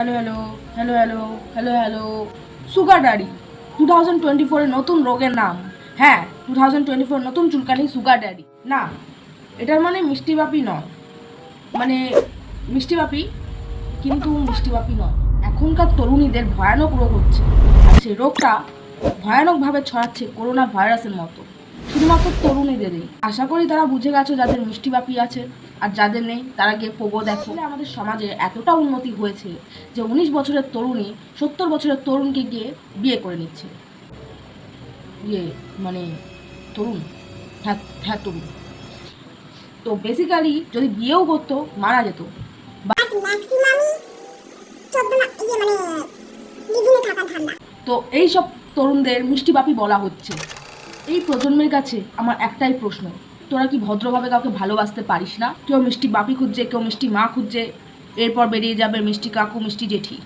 Hello hello hello hello hello hello sugar daddy 2024 এর নতুন রোগের নাম। হ্যাঁ, 2024 নতুন চুলকানি সুগার ড্যাডি। না, এটার মানে মিষ্টি বাপি নয়, মানে মিষ্টি বাপি, কিন্তু মিষ্টি বাপি নয়। এখনকার তরুণীদের ভয়ানক রোগ হচ্ছে, আর সেই রোগটা ভয়ানকভাবে ছড়াচ্ছে করোনা ভাইরাসের মতো, শুধুমাত্র তরুণীদেরই। আশা করি তারা বুঝে গেছো যাদের মিষ্টি বাপি আছে, আর যাদের নেই তারা গিয়ে পোগো দেখো। আমাদের সমাজে এতটা উন্নতি হয়েছে যে 19 বছরের তরুণী 70 বছরের তরুণকে গিয়ে বিয়ে করে নিচ্ছে। ইয়ে মানে তরুণ, হ্যাঁ হ্যাঁ তরুণ। তো বেসিক্যালি যদি বিয়েও করতো মারা যেত। তো এই সব তরুণদের মিষ্টি বাপি বলা হচ্ছে। এই প্রজন্মের কাছে আমার একটাই প্রশ্ন, তোরা কি ভদ্রভাবে কাউকে ভালোবাসতে পারিস না? কেউ মিষ্টি বাপি খুঁজছে, কেউ মিষ্টি মা খুঁজছে, এরপর বেরিয়ে যাবে মিষ্টি কাকু, মিষ্টি জেঠি।